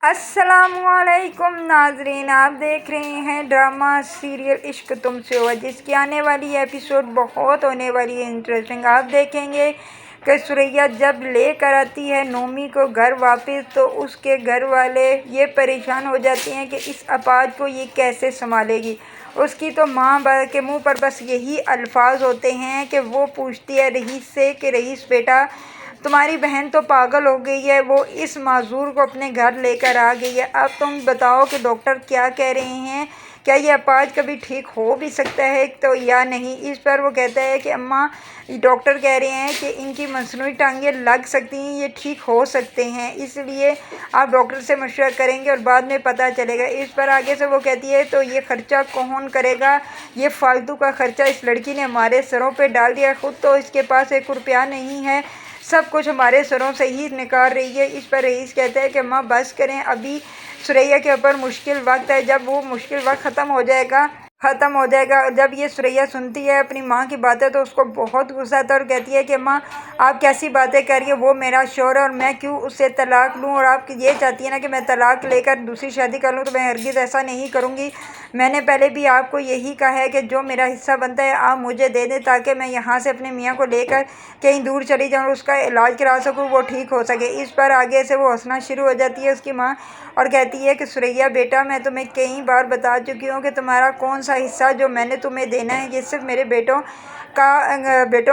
अस्सलामुअलैकुम नाजरीन, आप देख रहे हैं ड्रामा सीरियल इश्क तुमसे हुआ, जिसकी आने वाली एपिसोड बहुत होने वाली है इंटरेस्टिंग। आप देखेंगे कि सुरैया जब लेकर आती है नोमी को घर वापस, तो उसके घर वाले ये परेशान हो जाते हैं कि इस अपाज को ये कैसे संभालेगी। उसकी तो माँ के मुंह पर बस यही अल्फाज होते हैं कि वो पूछती है रईस से कि रईस बेटा, तुम्हारी बहन तो पागल हो गई है, वो इस माजूर को अपने घर लेकर आ गई है। अब तुम बताओ कि डॉक्टर क्या कह रहे हैं, क्या ये अपाज कभी ठीक हो भी सकता है तो या नहीं। इस पर वो कहता है कि अम्मा, डॉक्टर कह रहे हैं कि इनकी मसनूई टांगें लग सकती हैं, ये ठीक हो सकते हैं, इसलिए आप डॉक्टर से मशवरा करेंगे और बाद में पता चलेगा। इस पर आगे से वो कहती है तो ये खर्चा कौन करेगा, ये फालतू का खर्चा इस लड़की ने हमारे सरों पे डाल दिया, खुद तो इसके पास 1 रुपया नहीं है, सब कुछ हमारे सरों से ही निकाल रही है। इस पर रईस कहता है कि माँ बस करें, अभी सुरैया के ऊपर मुश्किल वक्त है, जब वो मुश्किल वक्त ख़त्म हो जाएगा। जब ये सुरैया सुनती है अपनी माँ की बातें तो उसको बहुत गुस्सा आता है और कहती है कि माँ आप कैसी बातें कर रही है, वो मेरा शौहर है और मैं क्यों उससे तलाक लूँ, और आप ये चाहती है ना कि मैं तलाक लेकर दूसरी शादी कर लूँ, तो मैं हरगिज़ ऐसा नहीं करूँगी। मैंने पहले भी आपको यही कहा है कि जो मेरा हिस्सा बनता है आप मुझे दे दें, ताकि मैं यहाँ से अपने मियाँ को लेकर कहीं दूर चली जाऊँ और उसका इलाज करा सकूँ, वो ठीक हो सके। इस पर आगे से वो हंसना शुरू हो जाती है उसकी माँ और कहती है कि सुरैया बेटा, मैं तुम्हें कई बार बता चुकी हूँ कि तुम्हारा कौन सा हिस्सा जो मैंने तुम्हें देना है ये सिर्फ मेरे बेटों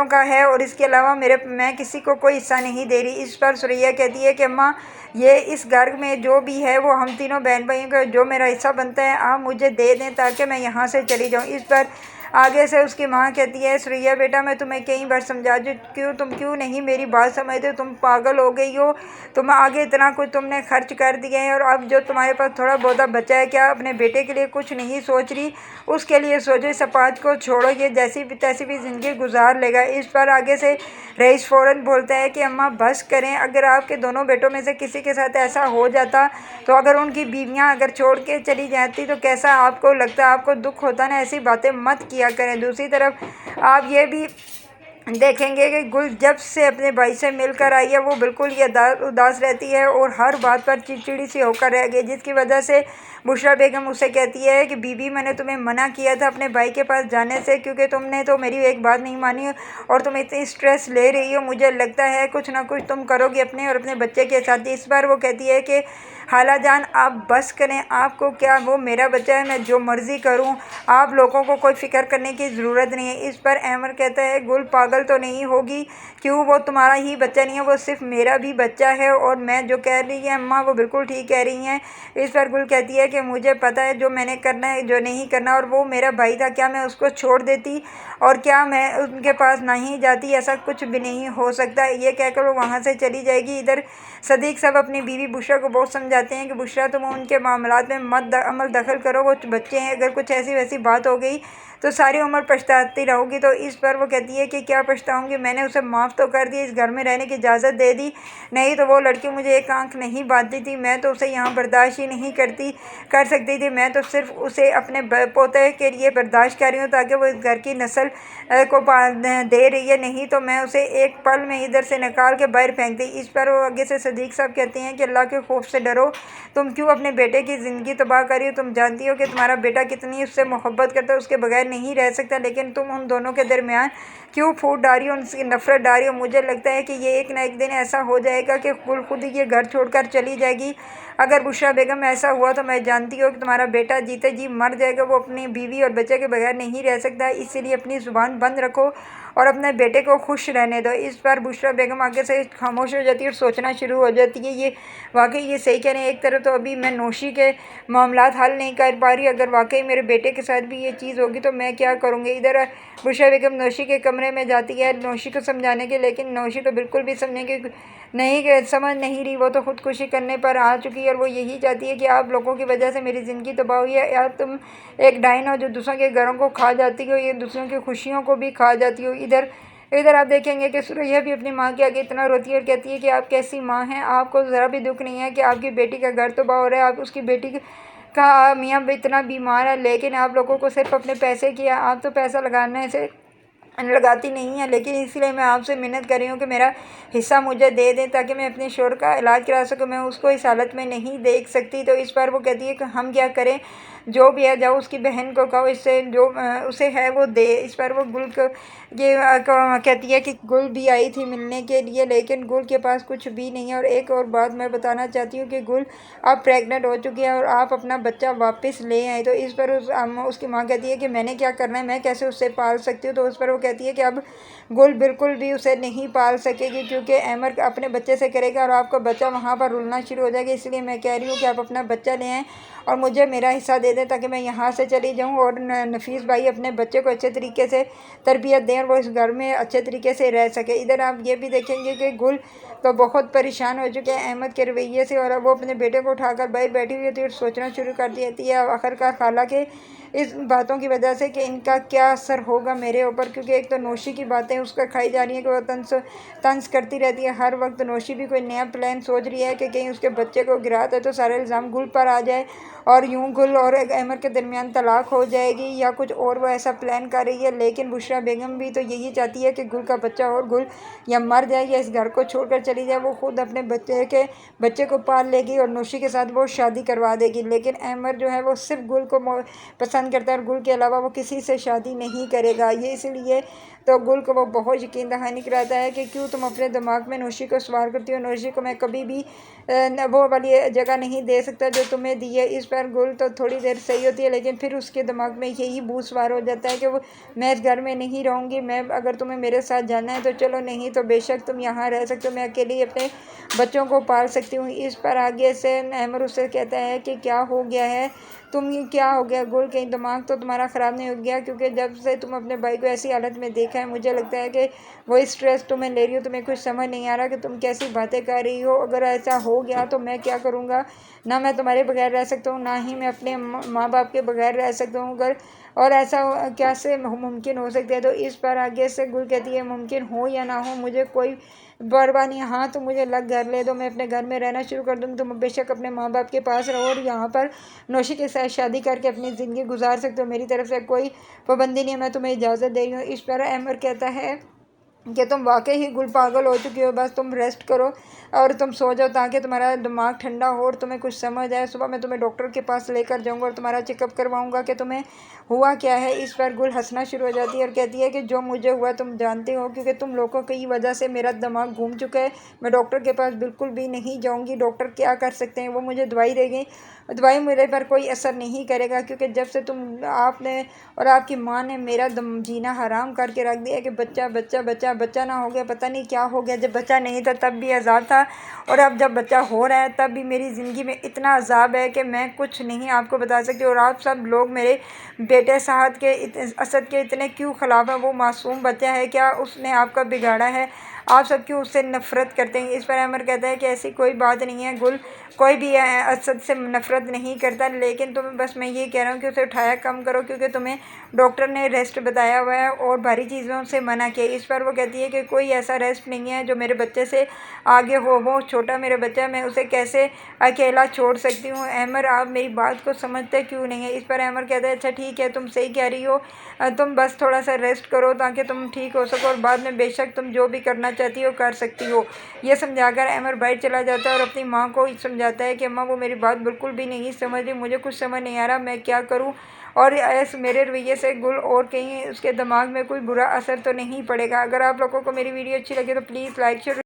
का है, और इसके अलावा मैं किसी को कोई हिस्सा नहीं दे रही। इस पर सुरैया कहती है कि अम्मा, ये इस घर में जो भी है वो हम तीनों बहन भाइयों का जो मेरा हिस्सा बनता है आप मुझे दे दें, ताकि मैं यहाँ से चली जाऊँ। इस पर आगे से उसकी माँ कहती है सुरैया बेटा, मैं तुम्हें कई बार समझा चुकी हूँ, तुम क्यों नहीं मेरी बात समझते हो, तुम पागल हो गई हो, तुम आगे इतना कुछ तुमने खर्च कर दिया है और अब जो तुम्हारे पास थोड़ा बहुत बचा है, क्या अपने बेटे के लिए कुछ नहीं सोच रही, उसके लिए सोचो, इस अपाज को छोड़ो, ये जैसी भी तैसी भी ज़िंदगी गुजार लेगा। इस पर आगे से रईस फ़ौरन बोलता है कि अम्मा बस करें, अगर आपके दोनों बेटों में से किसी के साथ ऐसा हो जाता, तो अगर उनकी बीवियां अगर छोड़ के चली जाती तो कैसा आपको लगता, आपको दुख होता ना, ऐसी बातें मत किया करें। दूसरी तरफ आप ये भी देखेंगे कि गुल जब से अपने भाई से मिलकर आई है वो बिल्कुल ये उदास रहती है और हर बात पर चिड़चिड़ी सी होकर रह गई, जिसकी वजह से बुशरा बेगम उसे कहती है कि बीबी, मैंने तुम्हें मना किया था अपने भाई के पास जाने से, क्योंकि तुमने तो मेरी एक बात नहीं मानी और तुम इतनी स्ट्रेस ले रही हो, मुझे लगता है कुछ ना कुछ तुम करोगी अपने और अपने बच्चे के साथ। इस बार वो कहती है कि खाला जान आप बस करें, आपको क्या, वो मेरा बच्चा है, मैं जो मर्ज़ी करूं, आप लोगों को कोई फ़िक्र करने की ज़रूरत नहीं है। इस पर अहमद कहता है गुल पागल तो नहीं होगी, क्यों, वो तुम्हारा ही बच्चा नहीं है, वो सिर्फ मेरा भी बच्चा है, और मैं जो कह रही है अम्मा वो बिल्कुल ठीक कह रही हैं। इस पर गुल कहती है कि मुझे पता है जो मैंने करना है जो नहीं करना, और वो मेरा भाई था, क्या मैं उसको छोड़ देती और क्या मैं उनके पास नहीं जाती, ऐसा कुछ भी नहीं हो सकता। ये कहकर वो वहाँ से चली जाएगी। इधर सदीक सब अपनी बीवी बुशरा को बहुत समझाते हैं कि बुशरा तुम उनके मामलात में मत अमल दखल करो, वो बच्चे हैं, अगर कुछ ऐसी वैसी बात हो गई तो सारी उम्र पछताती रहोगी। तो इस पर वो कहती है कि क्या पछताऊंगी, मैंने उसे माफ़ तो कर दिया, इस घर में रहने की इजाज़त दे दी, नहीं तो वो लड़की मुझे एक आंख नहीं बांधती थी, मैं तो उसे यहाँ बर्दाश्त ही नहीं कर सकती थी, मैं तो सिर्फ उसे अपने पोते के लिए बर्दाश्त कर रही हूँ ताकि वो इस घर की नस्ल को दे रही है, नहीं तो मैं उसे एक पल में इधर से निकाल के बाहर फेंक दी। इस पर वो आगे से सदीक साहब कहते हैं कि अल्लाह के खौफ से डरो, तुम क्यों अपने बेटे की ज़िंदगी तबाह करी हो, तुम जानती हो कि तुम्हारा बेटा कितनी उससे मोहब्बत करता है, उसके बगैर नहीं रह सकता, लेकिन तुम उन दोनों के दरमियान क्यों फूट डाली हो, उनकी नफरत डाली हो। मुझे लगता है कि ये एक ना एक दिन ऐसा हो जाएगा कि खुद ही ये घर छोड़कर चली जाएगी। अगर बुशरा बेगम ऐसा हुआ तो मैं जानती हूँ कि तुम्हारा बेटा जीते जी मर जाएगा, वो अपनी बीवी और बच्चे के बगैर नहीं रह सकता, इसीलिए अपनी ज़ुबान बंद रखो और अपने बेटे को खुश रहने दो। इस पर बुशरा बेगम आगे से खामोश हो जाती है और सोचना शुरू हो जाती है, ये वाकई ये सही कह रहे हैं, एक तरफ तो अभी मैं नौशी के मामलात हल नहीं कर पा रही, अगर वाकई मेरे बेटे के साथ भी ये चीज़ होगी तो मैं क्या करूँगी। इधर बुशरा बेगम नौशी के कमरे में जाती है नौशी को समझाने के, लेकिन नौशी तो बिल्कुल भी समझ नहीं रही, वो तो खुदकुशी करने पर आ चुकी है और वो यही चाहती है कि आप लोगों की वजह से मेरी ज़िंदगी तबाह हुई है, या तुम एक डायन हो जो दूसरों के घरों को खा जाती हो, ये दूसरों की खुशियों को भी खा जाती हो। इधर आप देखेंगे कि सुरैया भी अपनी माँ के आगे इतना रोती है और कहती है कि आप कैसी माँ हैं, आपको ज़रा भी दुख नहीं है कि आपकी बेटी का घर तबाह हो रहा है, आप उसकी बेटी का मियाँ इतना बीमार है, लेकिन आप लोगों को सिर्फ अपने पैसे की, आप तो पैसा लगाने से लगाती नहीं है, लेकिन इसलिए मैं आपसे मिन्नत कर रही हूँ कि मेरा हिस्सा मुझे दे दें ताकि मैं अपने शोहर का इलाज करा सकूँ। मैं उसको इस हालत में नहीं देख सकती। तो इस पर वो कहती है कि हम क्या करें, जो भी है जाओ उसकी बहन को कहो इससे जो उसे है वो दे। इस पर वो गुल को ये कहती है कि गुल भी आई थी मिलने के लिए, लेकिन गुल के पास कुछ भी नहीं है। और एक और बात मैं बताना चाहती हूँ कि गुल अब प्रेग्नेंट हो चुकी है और आप अपना बच्चा वापस ले आए। तो इस पर उसकी माँ कहती है कि मैंने क्या करना है, मैं कैसे उससे पाल सकती हूँ। तो उस पर वो कहती है कि अब गुल बिल्कुल भी उसे नहीं पाल सकेगी, क्योंकि अहमद अपने बच्चे से करेगा और आपका बच्चा वहाँ पर रुलना शुरू हो जाएगा। इसलिए मैं कह रही हूँ कि आप अपना बच्चा ले आएँ और मुझे मेरा हिस्सा दे दें ताकि मैं यहाँ से चली जाऊँ और नफीस भाई अपने बच्चे को अच्छे तरीके से तरबियत दें और वो इस घर में अच्छे तरीके से रह सके। इधर आप ये भी देखेंगे कि गुल तो बहुत परेशान हो चुके हैं अहमद के रवैये से, और अब वो अपने बेटे को उठाकर बाहर बैठी हुई होती है और सोचना शुरू कर देती है आखिरकार खाला के इस बातों की वजह से कि इनका क्या असर होगा मेरे ऊपर। क्योंकि एक तो नौशी की बातें उसका खाई जा रही है कि वो तंज करती रहती है हर वक्त। नौशी भी कोई नया प्लान सोच रही है कि कहीं उसके बच्चे को गिरा दे तो सारे इल्ज़ाम गुल पर आ जाए और यूं गुल और अहमद के दरमियान तलाक हो जाएगी या कुछ और वो ऐसा प्लान कर रही है। लेकिन बुशरा बेगम भी तो यही चाहती है कि गुल का बच्चा और गुल या मर जाए या इस घर को छोड़कर चली जाए। वो खुद अपने बच्चे को पाल लेगी और नौशी के साथ वो शादी करवा देगी। लेकिन अहमद जो है वो सिर्फ गुल को पसंद करता है और गुल के अलावा वो किसी से शादी नहीं करेगा। ये इसलिए तो गुल को वो बहुत यकीन दहानी कराता है कि क्यों तुम अपने दिमाग में नौशी को सवार करती हो, नौशी को मैं कभी भी वो वाली जगह नहीं दे सकता जो तुम्हें दी है। इस पर गुल तो थोड़ी देर सही होती है, लेकिन फिर उसके दिमाग में यही भूत सवार हो जाता है कि वो मैं इस घर में नहीं रहूँगी, मैं अगर तुम्हें मेरे साथ जाना है तो चलो, नहीं तो बेशक तुम यहाँ रह सकते हो, मैं अकेले ही अपने बच्चों को पाल सकती हूँ। इस पर आगे से अहमद उससे कहता है कि क्या हो गया है, तुम ये क्या हो गया गुल, कहीं दिमाग तो तुम्हारा ख़राब नहीं हो गया? क्योंकि जब से तुम अपने भाई को ऐसी हालत में देखा है मुझे लगता है कि वही स्ट्रेस तुम्हें ले रही हो, तुम्हें कुछ समझ नहीं आ रहा कि तुम कैसी बातें कर रही हो। अगर ऐसा हो गया तो मैं क्या करूँगा, ना मैं तुम्हारे बगैर रह सकता हूँ ना ही मैं अपने माँ बाप के बगैर रह सकता हूँ। अगर और ऐसा कैसे मुमकिन हो सकता है? तो इस पर आगे से गुल कहती है मुमकिन हो या ना हो मुझे कोई परवाह नहीं, हाँ तो मुझे अलग घर ले दो, मैं अपने घर में रहना शुरू कर दूँगी, तुम बेशक अपने माँ बाप के पास रहो और यहाँ पर नौशी के साथ शादी करके अपनी ज़िंदगी गुजार सकते हो, मेरी तरफ से कोई पाबंदी नहीं है, मैं तुम्हें इजाज़त दे रही हूँ। इस पर अमर कहता है कि तुम वाकई ही गुल पागल हो चुकी हो, बस तुम रेस्ट करो और तुम सो जाओ ताकि तुम्हारा दिमाग ठंडा हो और तुम्हें कुछ समझ आए। सुबह मैं तुम्हें डॉक्टर के पास लेकर जाऊंगा और तुम्हारा चेकअप करवाऊंगा कि तुम्हें हुआ क्या है। इस पर गुल हंसना शुरू हो जाती है और कहती है कि जो मुझे हुआ तुम जानते हो, क्योंकि तुम लोगों की वजह से मेरा दिमाग घूम चुका है। मैं डॉक्टर के पास बिल्कुल भी नहीं जाऊँगी। डॉक्टर क्या कर सकते हैं, वो मुझे दवाई देंगे, दवाई मेरे पर कोई असर नहीं करेगा, क्योंकि जब से आपने और आपकी माँ ने मेरा दम जीना हराम करके रख दिया कि बच्चा बच्चा बच्चा बच्चा ना हो गया, पता नहीं क्या हो गया। जब बच्चा नहीं था तब भी अज़ाब था और अब जब बच्चा हो रहा है तब भी मेरी ज़िंदगी में इतना अज़ाब है कि मैं कुछ नहीं आपको बता सकती। और आप सब लोग मेरे बेटे असद के इतने क्यों ख़िलाफ़ हैं? वो मासूम बच्चा है, क्या उसने आपका बिगाड़ा है? आप सब क्यों उससे नफ़रत करते हैं? इस पर अमर कहता है कि ऐसी कोई बात नहीं है गुल, कोई भी असद से नफ़रत नहीं करता, लेकिन तुम्हें बस मैं ये कह रहा हूँ कि उसे उठाया कम करो, क्योंकि तुम्हें डॉक्टर ने रेस्ट बताया हुआ है और भारी चीज़ों से मना किया। इस पर वो कहती है कि कोई ऐसा रेस्ट नहीं है जो मेरे बच्चे से आगे हो, वो छोटा मेरा बच्चा है, मैं उसे कैसे अकेला छोड़ सकती हूँ? अमर आप मेरी बात को समझते क्यों नहीं है? इस पर अमर कहता है अच्छा ठीक है, तुम सही कह रही हो, तुम बस थोड़ा सा रेस्ट करो ताकि तुम ठीक हो सको और बाद में बेशक तुम जो भी करना चाहती हो कर सकती हो। ये समझाकर अमर बाहर चला जाता है और अपनी माँ को समझाता है कि अम्मा वो मेरी बात बिल्कुल भी नहीं समझ रही, मुझे कुछ समझ नहीं आ रहा मैं क्या करूँ। और ऐसे मेरे रवैये से गुल और कहीं उसके दिमाग में कोई बुरा असर तो नहीं पड़ेगा। अगर आप लोगों को मेरी वीडियो अच्छी लगे तो प्लीज़ लाइक शेयर